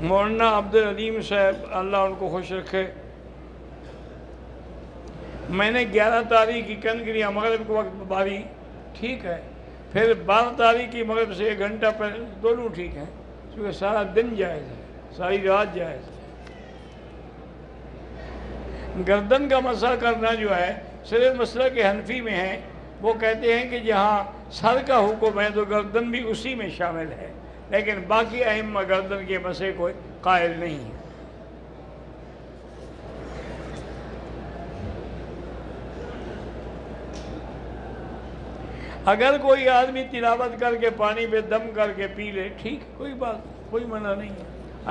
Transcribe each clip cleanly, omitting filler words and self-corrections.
مولانا عبدالعلیم صاحب اللہ ان کو خوش رکھے، میں نے 11 تاریخ کی کنگریاں مغرب کے وقت باری، ٹھیک ہے، پھر 12 تاریخ کی مغرب سے 1 گھنٹہ پہلے، دونوں ٹھیک ہیں، کیونکہ سارا دن جائز ہے، ساری رات جائز ہے۔ گردن کا مسح کرنا جو ہے صرف مسئلہ کے حنفی میں ہے، وہ کہتے ہیں کہ جہاں سر کا حکم ہے تو گردن بھی اسی میں شامل ہے، لیکن باقی ائمہ گردن کے مسح کو قائل نہیں ہے۔ اگر کوئی آدمی تلاوت کر کے پانی پہ دم کر کے پی لے، ٹھیک، کوئی بات، کوئی منع نہیں ہے،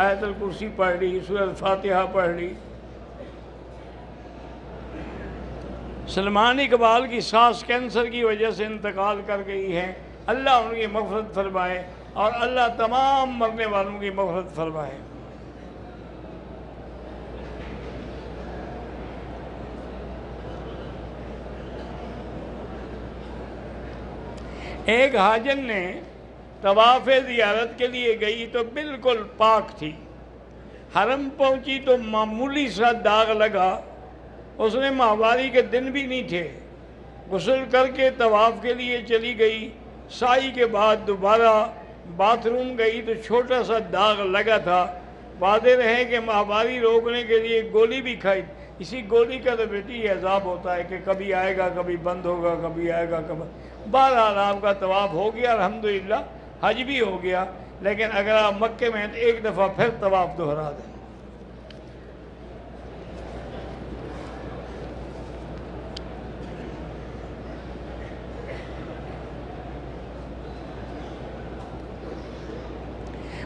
آیت الکرسی پڑھ لی، سورۃ فاتحہ پڑھ لی۔ سلمان اقبال کی سانس کینسر کی وجہ سے انتقال کر گئی ہے، اللہ ان کی مغفرت فرمائے اور اللہ تمام مرنے والوں کی مغفرت فرمائے۔ ایک حاجن نے طواف زیارت کے لیے گئی تو بالکل پاک تھی، حرم پہنچی تو معمولی سا داغ لگا، اس نے ماہواری کے دن بھی نہیں تھے، غسل کر کے طواف کے لیے چلی گئی، سائی کے بعد دوبارہ باتھ روم گئی تو چھوٹا سا داغ لگا تھا، واضح رہے کہ ماہواری روکنے کے لیے گولی بھی کھائی، اسی گولی کا تو بیٹی یہ عذاب ہوتا ہے کہ کبھی آئے گا کبھی بند ہوگا، کبھی آئے گا کبھی۔ بہرحال آپ کا طواف ہو گیا الحمدللہ، حج بھی ہو گیا، لیکن اگر آپ مکے میں ہیں تو ایک دفعہ پھر طواف دہرا دیں۔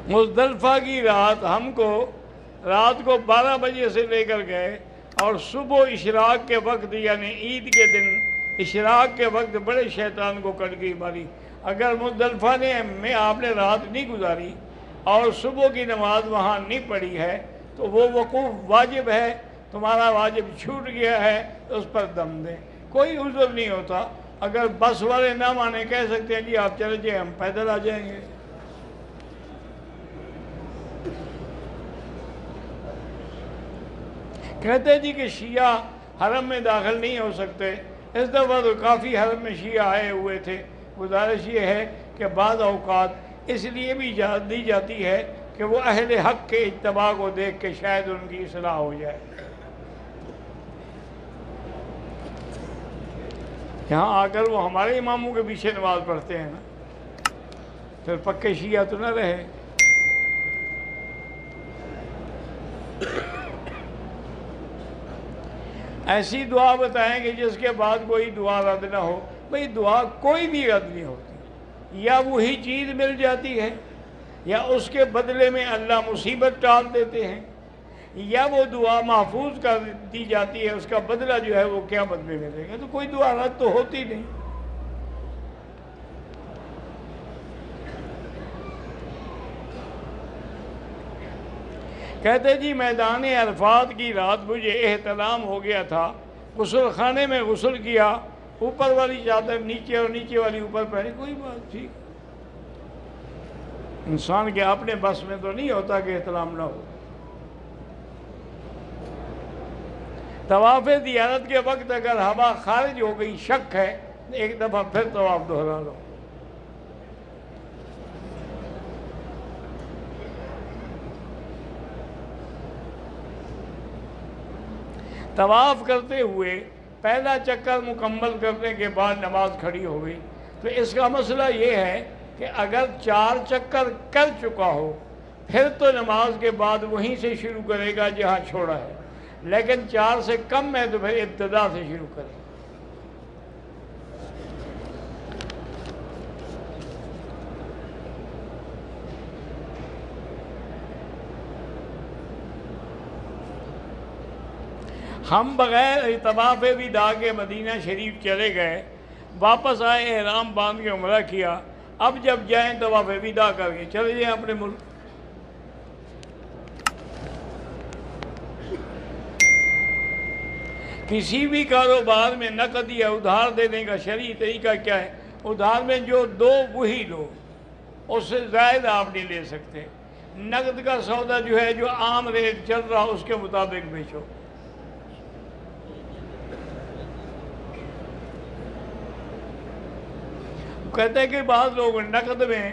مزدلفہ کی رات ہم کو رات کو 12 بجے سے لے کر گئے اور صبح اشراق کے وقت یعنی عید کے دن اشراق کے وقت بڑے شیطان کو کٹ گئی ماری۔ اگر مزدلفہ میں آپ نے رات نہیں گزاری اور صبح کی نماز وہاں نہیں پڑھی ہے تو وہ وقوف واجب ہے، تمہارا واجب چھوٹ گیا ہے، اس پر دم دیں، کوئی عذر نہیں ہوتا۔ اگر بس والے نہ مانے کہہ سکتے ہیں جی آپ چلے جائیں، ہم پیدل آ جائیں گے۔ کہتے ہیں جی کہ شیعہ حرم میں داخل نہیں ہو سکتے، اس دفعہ تو کافی حرم میں شیعہ آئے ہوئے تھے۔ گزارش یہ ہے کہ بعض اوقات اس لیے بھی اجازت دی جاتی ہے کہ وہ اہل حق کے اتباع کو دیکھ کے شاید ان کی اصلاح ہو جائے۔ یہاں آ کر وہ ہمارے اماموں کے پیچھے نماز پڑھتے ہیں نا، پھر پکے شیعہ تو نہ رہے۔ ایسی دعا بتائیں کہ جس کے بعد کوئی دعا رد نہ ہو۔ بھئی دعا کوئی بھی رد نہیں ہوتی، یا وہی چیز مل جاتی ہے یا اس کے بدلے میں اللہ مصیبت ٹال دیتے ہیں، یا وہ دعا محفوظ کر دی جاتی ہے، اس کا بدلہ جو ہے وہ قیامت میں ملے گا۔ تو کوئی دعا رد تو ہوتی نہیں۔ کہتے جی میدان عرفات کی رات مجھے احتلام ہو گیا تھا، غسل خانے میں غسل کیا، اوپر والی چادر نیچے اور نیچے والی اوپر پہنی، کوئی بات ٹھیک۔ انسان کے اپنے بس میں تو نہیں ہوتا کہ احتلام نہ ہو۔ طواف زیارت کے وقت اگر ہوا خارج ہو گئی، شک ہے، ایک دفعہ پھر طواف دہرا لو۔ طواف کرتے ہوئے پہلا چکر مکمل کرنے کے بعد نماز کھڑی ہو گئی، تو اس کا مسئلہ یہ ہے کہ اگر 4 چکر کر چکا ہو پھر تو نماز کے بعد وہیں سے شروع کرے گا جہاں چھوڑا ہے، لیکن 4 سے کم ہے تو پھر ابتدا سے شروع کرے گا۔ ہم بغیر طواف وداع کے مدینہ شریف چلے گئے، واپس آئے، احرام باندھ کے عمرہ کیا، اب جب جائیں طواف وداع کر کے چلے جائیں اپنے ملک۔ کسی بھی کاروبار میں نقد یا ادھار دینے کا شرعی طریقہ کیا ہے؟ ادھار میں جو دو وہی لو، اس سے زائد آپ نہیں لے سکتے۔ نقد کا سودا جو ہے جو عام ریٹ چل رہا اس کے مطابق بیچو۔ کہتے ہیں کہ بعض لوگ نقد میں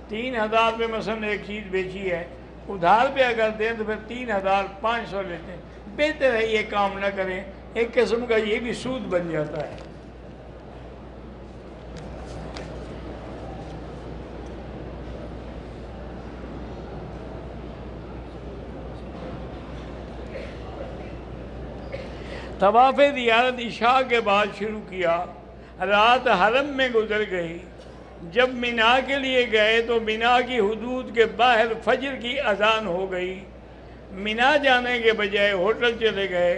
3,000 میں مثلا ایک چیز بیچی ہے، ادھار پہ اگر دیں تو پھر 3,500 لیتے ہیں۔ بہتر ہے یہ کام نہ کریں، ایک قسم کا یہ بھی سود بن جاتا ہے۔ طواف زیارت عشاء کے بعد شروع کیا، رات حرم میں گزر گئی۔ جب مینا کے لیے گئے تو مینا کی حدود کے باہر فجر کی اذان ہو گئی۔ مینا جانے کے بجائے ہوٹل چلے گئے۔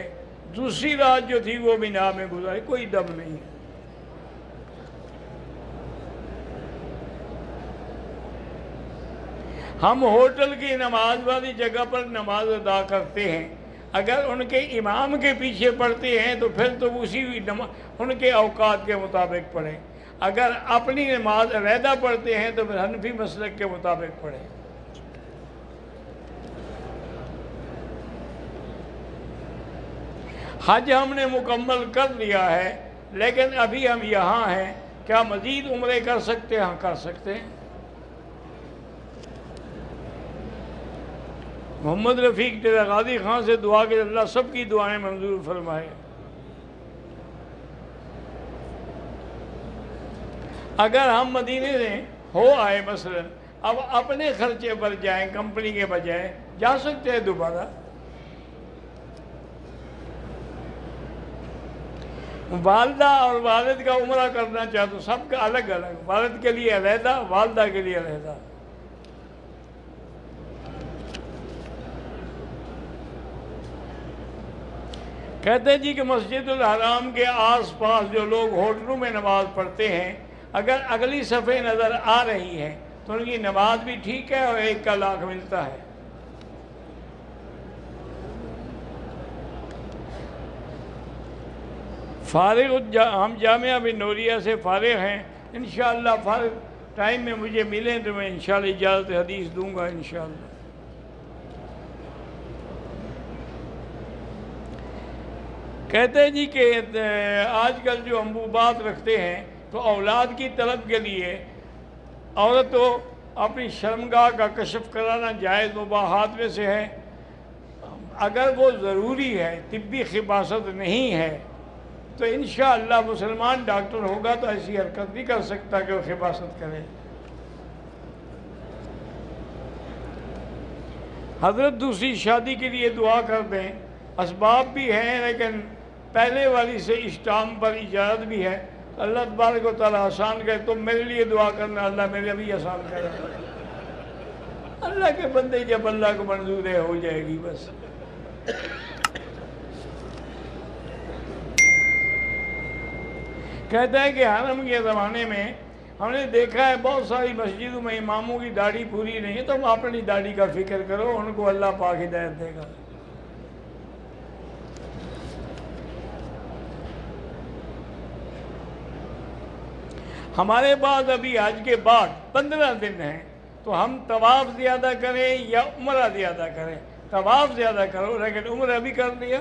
دوسری رات جو تھی وہ مینا میں گزاری، کوئی دم نہیں ہے۔ ہم ہوٹل کی نماز والی جگہ پر نماز ادا کرتے ہیں، اگر ان کے امام کے پیچھے پڑھتے ہیں تو پھر تو ان کے اوقات کے مطابق پڑھیں، اگر اپنی نماز علیحدہ پڑھتے ہیں تو پھر حنفی مسلک کے مطابق پڑھیں۔ حج ہم نے مکمل کر لیا ہے، لیکن ابھی ہم یہاں ہیں، کیا مزید عمرے کر سکتے ہیں؟ ہاں کر سکتے ہیں۔ محمد رفیق ٹیرا غازی خان سے دعا کہ اللہ سب کی دعائیں منظور فرمائے۔ اگر ہم مدینے سے ہو آئے مثلا، اب اپنے خرچے پر جائیں کمپنی کے بجائے، جا سکتے ہیں دوبارہ۔ والدہ اور والد کا عمرہ کرنا چاہتے، سب کا الگ الگ، والد کے لیے علیحدہ، والدہ کے لیے علیحدہ۔ کہتے ہیں جی کہ مسجد الحرام کے آس پاس جو لوگ ہوٹلوں میں نماز پڑھتے ہیں، اگر اگلی صفحے نظر آ رہی ہے تو ان کی نماز بھی ٹھیک ہے اور 1 کا لاکھ ملتا ہے۔ ہم جامعہ بن نوریہ سے فارغ ہیں، انشاءاللہ فارغ ٹائم میں مجھے ملیں تو میں انشاءاللہ اجازت حدیث دوں گا انشاءاللہ۔ کہتے ہیں جی کہ آج کل جو انبوبات رکھتے ہیں تو اولاد کی طلب کے لیے عورت تو اپنی شرمگاہ کا کشف کرانا جائز مباحات میں سے ہے، اگر وہ ضروری ہے، طبی خباثت نہیں ہے تو انشاءاللہ مسلمان ڈاکٹر ہوگا تو ایسی حرکت نہیں کر سکتا کہ وہ خباثت کرے۔ حضرت دوسری شادی کے لیے دعا کر دیں، اسباب بھی ہیں لیکن پہلے والی سے اسٹام پر اجازت بھی ہے، اللہ تبارک و تعالیٰ آسان کرے۔ تم میرے لیے دعا کرنا، اللہ میرے بھی آسان کرے۔ اللہ کے بندے جب اللہ کو منظور ہے ہو جائے گی بس۔ کہتا ہے کہ حرم کے زمانے میں ہم نے دیکھا ہے بہت ساری مسجدوں میں اماموں کی داڑھی پوری نہیں ہے، تم اپنی داڑھی کا فکر کرو، ان کو اللہ پاک ہدایت دے گا۔ ہمارے پاس ابھی حج کے بعد 15 دن ہیں، تو ہم طواف زیادہ کریں یا عمرہ زیادہ کریں؟ طواف زیادہ کرو، لیکن عمرہ بھی کر لیا۔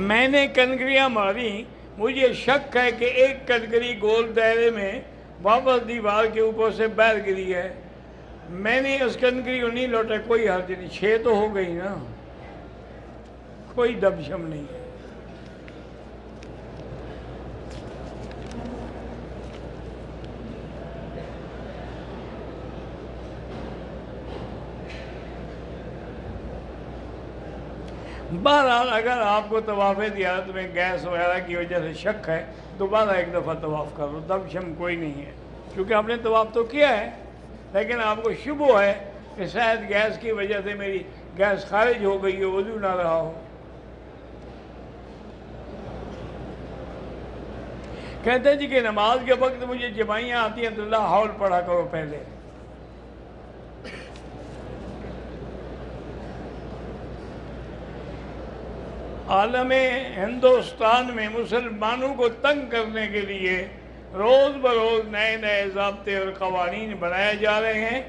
میں نے کنکریاں ماری، مجھے شک ہے کہ ایک کنکری گول دائرے میں واپس دیوار کے اوپر سے باہر گری ہے، میں نے اس کنکری کو نہیں لوٹا، کوئی حرج نہیں، 6 تو ہو گئی نا، کوئی دبشم نہیں ہے۔ بہرحال اگر آپ کو طواف زیارت میں گیس وغیرہ کی وجہ سے شک ہے، دوبارہ ایک دفعہ طواف کر لو، دبشم کوئی نہیں ہے، کیونکہ آپ نے طواف تو کیا ہے، لیکن آپ کو شبہ ہے کہ شاید گیس کی وجہ سے میری گیس خارج ہو گئی ہو، وضو نہ رہا ہو۔ کہتے ہیں جی کہ نماز کے وقت مجھے جمائیاں آتی ہیں تو لا حول پڑھا کرو پہلے۔ عالم ہندوستان میں مسلمانوں کو تنگ کرنے کے لیے روز بروز نئے نئے ضابطے اور قوانین بنائے جا رہے ہیں،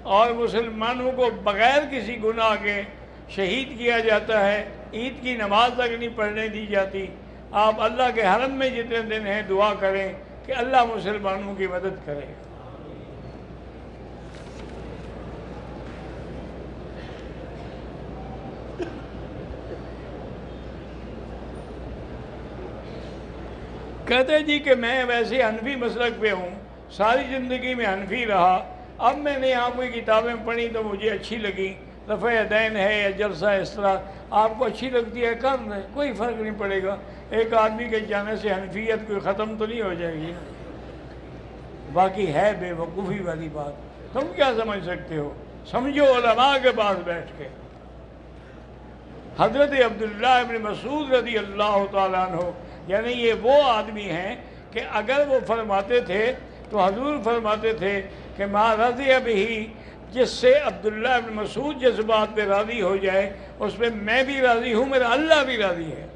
اور مسلمانوں کو بغیر کسی گناہ کے شہید کیا جاتا ہے، عید کی نماز تک نہیں پڑھنے دی جاتی۔ آپ اللہ کے حرم میں جتنے دن ہیں دعا کریں کہ اللہ مسلمانوں کی مدد کرے۔ کہتے جی کہ میں ویسے حنفی مسلک پہ ہوں، ساری زندگی میں حنفی رہا، اب میں نے یہاں کوئی کتابیں پڑھی تو مجھے اچھی لگی، رفع یدین ہے یا جلسہ اس طرح آپ کو اچھی لگتی ہے کر لیں، کوئی فرق نہیں پڑے گا۔ ایک آدمی کے جانے سے حنفیت کوئی ختم تو نہیں ہو جائے گی نا۔ باقی ہے بے وقوفی والی بات، تم کیا سمجھ سکتے ہو؟ سمجھو علماء کے پاس بیٹھ کے۔ حضرت عبداللہ ابن مسعود رضی اللہ تعالیٰ عنہ، یعنی یہ وہ آدمی ہیں کہ اگر وہ فرماتے تھے تو حضور فرماتے تھے کہ ما رضی بہ، جس سے عبداللہ ابن مسعود جس بات پہ راضی ہو جائے اس پہ میں بھی راضی ہوں، میرا اللہ بھی راضی ہے۔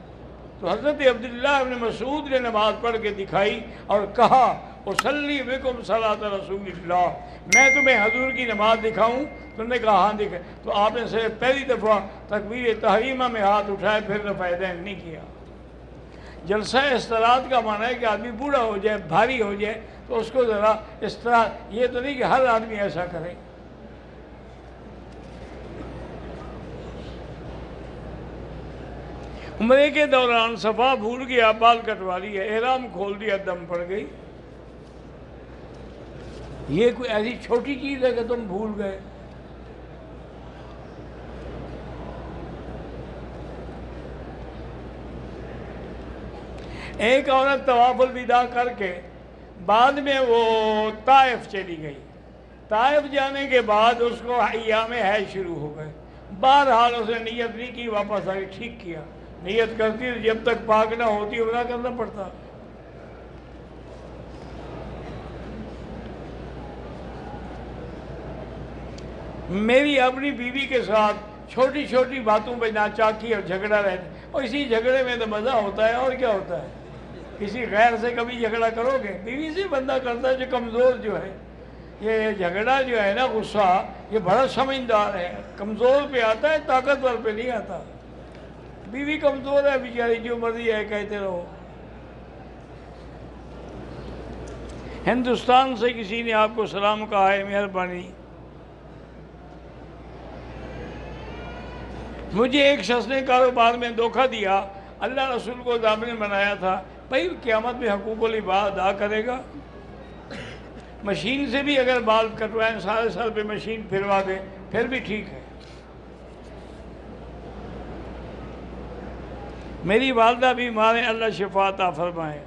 تو حضرت عبداللہ ابن مسعود نے نماز پڑھ کے دکھائی اور کہا اصلی بکم صلاۃ رسول اللہ، میں تمہیں حضور کی نماز دکھاؤں؟ تم نے کہا ہاں دکھا۔ تو آپ نے صرف پہلی دفعہ تکبیر تحریمہ میں ہاتھ اٹھائے، پھر رفع یدین نہیں کیا۔ جلسہ استراحت کا معنی ہے کہ آدمی بوڑھا ہو جائے، بھاری ہو جائے تو اس کو ذرا استراحت، یہ تو نہیں کہ ہر آدمی ایسا کرے۔ عمرے کے دوران صفا بھول گیا، بال کٹوا لیا، احرام کھول دیا، دم پڑ گئی۔ یہ کوئی ایسی چھوٹی چیز ہے کہ تم بھول گئے؟ ایک عورت طواف الوداع کر کے بعد میں وہ طائف چلی گئی، طائف جانے کے بعد اس کو ایام حیض شروع ہو گئے، بہرحال اس نے نیت نہیں کی، واپس آ کے ٹھیک کیا۔ نیت کرتی جب تک پاک نہ ہوتی عمرہ کرنا پڑتا۔ میری اپنی بیوی کے ساتھ چھوٹی چھوٹی باتوں پہ ناچاکی اور جھگڑا رہتا، اور اسی جھگڑے میں تو مزہ ہوتا ہے، اور کیا ہوتا ہے؟ کسی غیر سے کبھی جھگڑا کرو گے؟ بیوی سے بندہ کرتا ہے جو کمزور جو ہے۔ یہ جھگڑا جو ہے نا، غصہ، یہ بڑا سمجھدار ہے، کمزور پہ آتا ہے، طاقتور پہ نہیں آتا۔ بیوی کمزور ہے بیچاری، جو مرضی ہے کہتے رہو۔ ہندوستان سے کسی نے آپ کو سلام کہا ہے، مہربانی۔ مجھے ایک شخص نے کاروبار میں دھوکہ دیا، اللہ رسول کو ضامن بنایا تھا، بھائی قیامت میں حقوق العباد ادا کرے گا۔ مشین سے بھی اگر بال کٹوائیں، سارے سر پہ مشین پھروا دیں، پھر بھی ٹھیک ہے۔ میری والدہ بیمار ہیں، اللہ شفا عطا فرمائے۔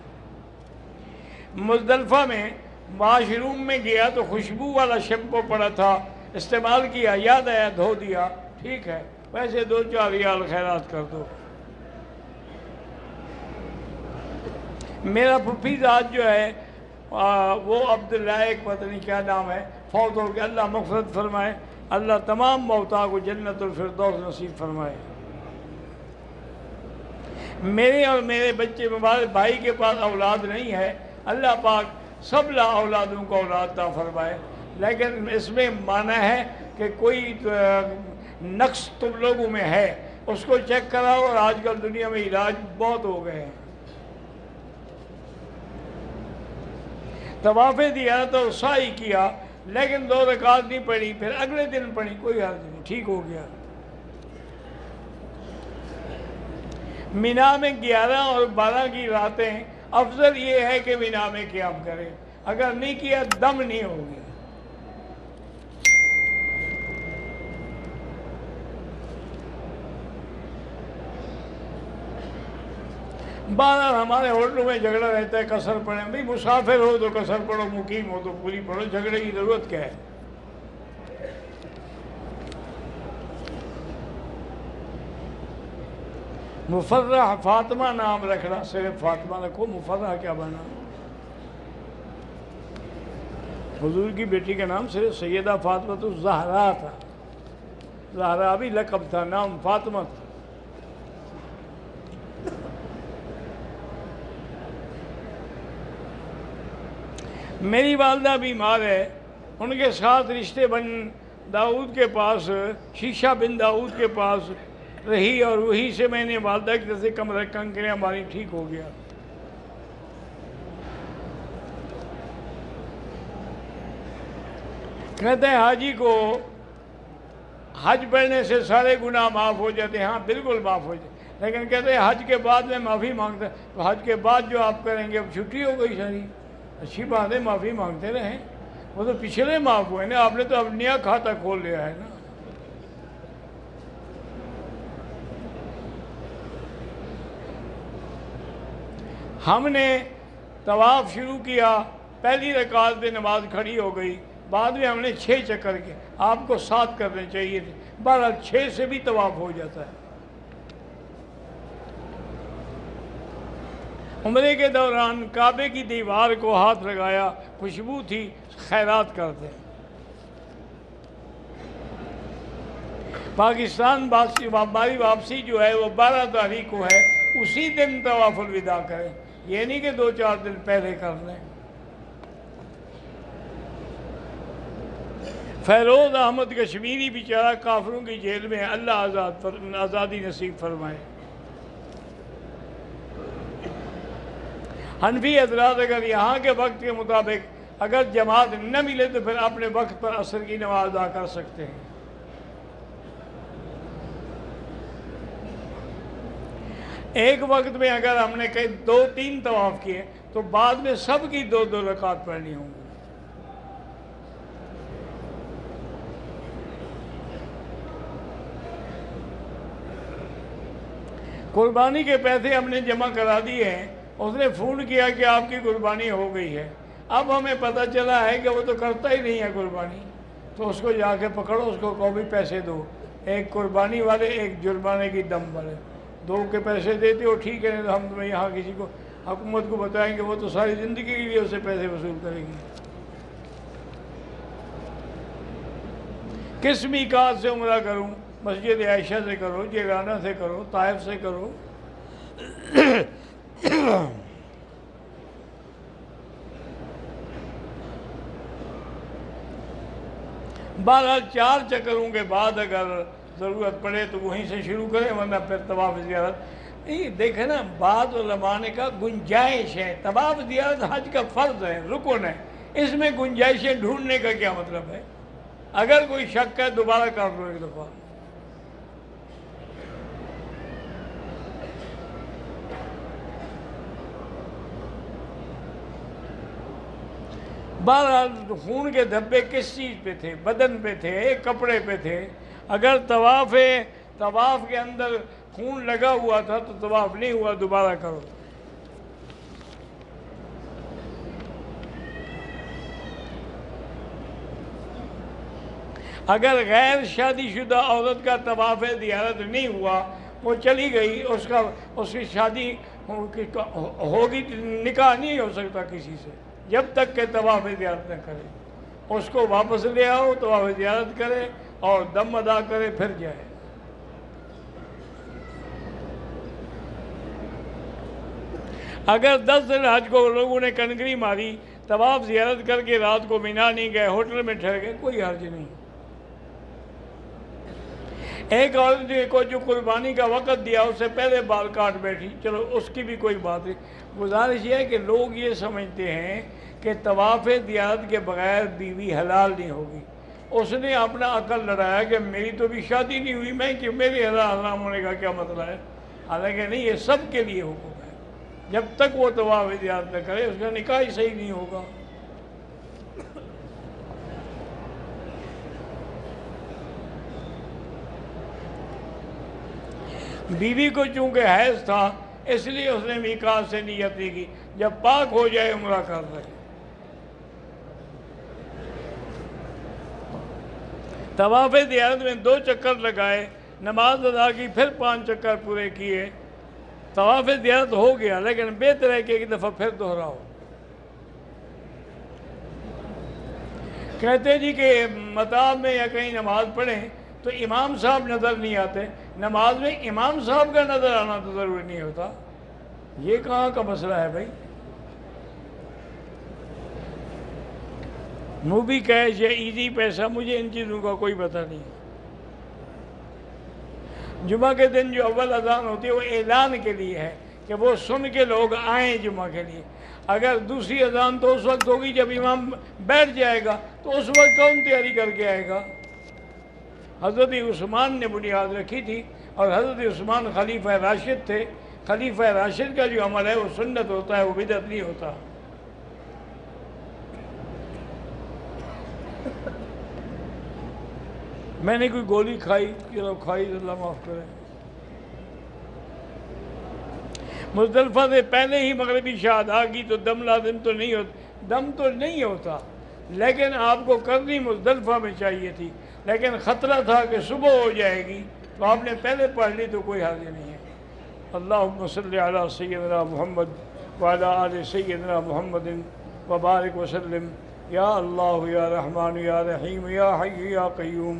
مزدلفہ میں واش روم میں گیا تو خوشبو والا شیمپو پڑا تھا، استعمال کیا، یاد آیا، دھو دیا، ٹھیک ہے، ویسے 2-4 ریال خیرات کر دو۔ میرا پھپھی ذات جو ہے وہ عبداللہ، ایک پتہ نہیں کیا نام ہے، فوت ہو کے، اللہ مغفرت فرمائے، اللہ تمام موتا کو جنت الفردوس نصیب فرمائے۔ میرے اور میرے بچے مبارک بھائی کے پاس اولاد نہیں ہے، اللہ پاک سب لا اولادوں کو اولاد عطا فرمائے، لیکن اس میں معنی ہے کہ کوئی نقص تم لوگوں میں ہے، اس کو چیک کراؤ، اور آج کل دنیا میں علاج بہت ہو گئے ہیں۔ طواف زیارت اور سعی کیا، لیکن 2 رکعت نہیں پڑھی، پھر اگلے دن پڑھی، کوئی حرج نہیں، ٹھیک ہو گیا۔ مینا میں 11 اور 12 کی راتیں افضل یہ ہے کہ مینا میں قیام کرے، اگر نہیں کیا دم نہیں ہوگی۔ 12 ہمارے ہوٹلوں میں جھگڑا رہتا ہے، قصر پڑھیں، بھئی مسافر ہو تو قصر پڑھو، مقیم ہو تو پوری پڑھو، جھگڑے کی ضرورت کیا ہے؟ مفرح فاطمہ نام رکھنا، صرف فاطمہ رکھو، مفرح کیا بنا؟ حضور کی بیٹی کا نام صرف سیدہ فاطمہ تو زہرا تھا، زہرا بھی لقب تھا، نام فاطمہ تھا۔ میری والدہ بیمار ہے، ان کے ساتھ رشتے بن داؤد کے پاس، شیشہ بن داؤد کے پاس رہی، اور وہی سے میں نے والدہ کی طرف سے کمر کنکریاں ہماری ٹھیک ہو گیا۔ کہتے ہیں حاجی کو حج پڑھنے سے سارے گناہ معاف ہو جاتے ہیں۔ ہاں بالکل معاف ہو جاتے ہیں، لیکن کہتے ہیں حج کے بعد میں معافی مانگتا ہوں۔ تو حج کے بعد جو آپ کریں گے اب چھٹی ہو گئی ساری، اچھی بات ہے، معافی مانگتے رہیں، وہ تو پچھلے معاف ہوئے نا، آپ نے تو اب نیا کھاتا کھول لیا ہے نا۔ ہم نے طواف شروع کیا، پہلی رکعت پہ نماز کھڑی ہو گئی، بعد میں ہم نے 6 چکر کیے، آپ کو 7 کرنے چاہیے تھے، بہرحال 6 سے بھی طواف ہو جاتا ہے۔ عمرے کے دوران کعبے کی دیوار کو ہاتھ لگایا، خوشبو تھی، خیرات کرتے ہیں۔ پاکستان ہماری واپسی جو ہے وہ 12 تاریخ کو ہے، اسی دن طواف الوداع کریں، یہ نہیں کہ 2-4 دن پہلے کر لیں۔ فیروز احمد کشمیری بیچارہ کافروں کی جیل میں ہے، اللہ آزادی نصیب فرمائے۔ حنفی حضرات اگر یہاں کے وقت کے مطابق اگر جماعت نہ ملے تو پھر اپنے وقت پر عصر کی نماز ادا کر سکتے ہیں۔ ایک وقت میں اگر ہم نے کہیں 2-3 طواف کیے تو بعد میں سب کی 2-2 رکعت پڑھنی ہوں گی۔ قربانی کے پیسے ہم نے جمع کرا دیے ہیں، اس نے فون کیا کہ آپ کی قربانی ہو گئی ہے، اب ہمیں پتہ چلا ہے کہ وہ تو کرتا ہی نہیں ہے قربانی، تو اس کو جا کے پکڑو، اس کو بھی پیسے دو، ایک قربانی والے، ایک جرمانے کی دم والے، 2 کے پیسے دیتے ہو ٹھیک ہے، تو ہم تمہیں یہاں کسی کو حکومت کو بتائیں گے، وہ تو ساری زندگی کے لیے اس سے پیسے وصول کرے گی۔ کس میقات سے عمرہ کروں؟ مسجد عائشہ سے کرو، جیرانہ سے کرو، طائف سے کرو۔ بہرحال 4 چکروں کے بعد اگر ضرورت پڑے تو وہیں سے شروع کریں، ورنہ پھر طواف زیارت۔ یہ دیکھیں نا، بعض علماء نے کہا گنجائش ہے، طواف زیارت حج کا فرض ہے، رکن ہے، اس میں گنجائشیں ڈھونڈنے کا کیا مطلب ہے؟ اگر کوئی شک ہے دوبارہ کر لو ایک دفعہ۔ بہرحال خون کے دھبے کس چیز پہ تھے؟ بدن پہ تھے، ایک کپڑے پہ تھے۔ اگر طواف کے اندر خون لگا ہوا تھا تو طواف نہیں ہوا، دوبارہ کرو۔ اگر غیر شادی شدہ عورت کا طواف زیارت نہیں ہوا، وہ چلی گئی، اس کی شادی ہوگی، نکاح نہیں ہو سکتا کسی سے جب تک کہ طواف زیارت نہ کرے۔ اس کو واپس لے آؤ، طواف زیارت کرے اور دم ادا کرے، پھر جائے۔ اگر 10 دن حج کو لوگوں نے کنکری ماری، طواف زیارت کر کے رات کو مینا نہیں گئے، ہوٹل میں ٹھہر گئے، کوئی حرج نہیں۔ ایک عورت کو جو قربانی کا وقت دیا اس سے پہلے بال کاٹ بیٹھی، چلو اس کی بھی کوئی بات نہیں۔ گزارش یہ ہے کہ لوگ یہ سمجھتے ہیں کہ طواف زیارت کے بغیر بیوی حلال نہیں ہوگی۔ اس نے اپنا عقل لڑایا کہ میری تو بھی شادی نہیں ہوئی، میں کہ میرے حرام ہونے کا کیا مسئلہ ہے؟ حالانکہ نہیں، یہ سب کے لیے حکم ہے، جب تک وہ طواف زیارت نہ کرے اس کا نکاح ہی صحیح نہیں ہوگا۔ بیوی کو چونکہ حیض تھا اس لیے اس نے میقات سے نیت نہیں کی، جب پاک ہو جائے عمرہ کر لے۔ طواف زیارت میں 2 چکر لگائے، نماز ادا کی، پھر 5 چکر پورے کیے، طواف زیارت ہو گیا، لیکن بہتر ہے کہ ایک دفعہ پھر دہراؤ۔ کہتے جی کہ مطاف میں یا کہیں نماز پڑھیں تو امام صاحب نظر نہیں آتے، نماز میں امام صاحب کا نظر آنا تو ضروری نہیں ہوتا، یہ کہاں کا مسئلہ ہے بھائی؟ مووی کیش یا ایزی پیسہ، مجھے ان چیزوں کا کوئی پتہ نہیں۔ جمعہ کے دن جو اول اذان ہوتی ہے وہ اعلان کے لیے ہے کہ وہ سن کے لوگ آئیں جمعہ کے لیے۔ اگر دوسری اذان تو اس وقت ہوگی جب امام بیٹھ جائے گا، تو اس وقت کون تیاری کر کے آئے گا؟ حضرت عثمان نے بنیاد رکھی تھی، اور حضرت عثمان خلیفہ راشد تھے۔ خلیفہ راشد کا جو عمل ہے وہ سنت ہوتا ہے، وہ بدعت نہیں ہوتا۔ میں نے کوئی گولی کھائی، چلو کھائی، اللہ معاف کرے۔ مزدلفہ سے پہلے ہی مغربی شاد آ گئی تو دم لازم تو نہیں ہوتا، دم تو نہیں ہوتا، لیکن آپ کو کرنی مزدلفہ میں چاہیے تھی، لیکن خطرہ تھا کہ صبح ہو جائے گی تو آپ نے پہلے پڑھ لی تو کوئی حاضر نہیں ہے۔ اللہم صلی علی سیدنا محمد وعلی آل سیدنا محمد وبارک وسلم۔ یا اللہ یا رحمان یا رحیم یا حی یا قیوم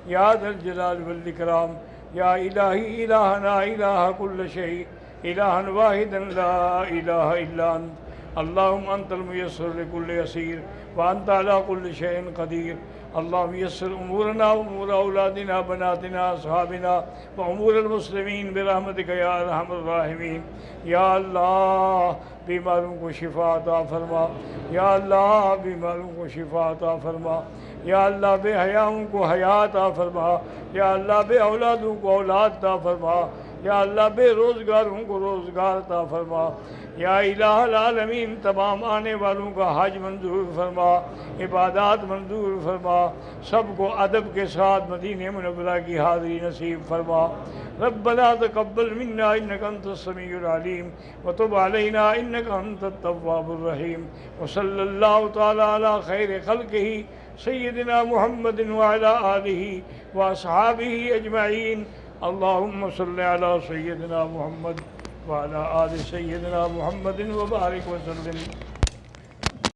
یا ذا الجلال والاکرام، یا الہی الہنا الہ کل شیء، الہا واحدا لا الہ الا انت، اللہم انت المیسر لکل یسیر وانت علی کل شیء قدیر۔ اللہم یسر امورنا وامور اولادنا بناتنا اصحابنا وامور المسلمین برحمتک یا ارحم الراحمین۔ یا اللہ بیماروں کو شفا عطا فرما، یا اللہ بیماروں کو شفا عطا فرما، یا اللہ بے حیاؤں کو حیات عطا فرما، یا اللہ بے اولادوں کو اولاد عطا فرما، یا اللہ بے روزگاروں کو روزگار عطا فرما، یا الہ العالمین تمام آنے والوں کا حج منظور فرما، عبادات منظور فرما، سب کو ادب کے ساتھ مدینہ منورہ کی حاضری نصیب فرما۔ ربنا تقبل منا انک انت السمیع العلیم وتب علینا انک انت التواب الرحیم، وصلی اللہ تعالی علی خیر خلقہ سیدنا محمد وعلی آلہ واصحابہ اجمعین۔ اللہم صلی علی سیدنا محمد وعلی آل سیدنا محمد وبارک وسلم۔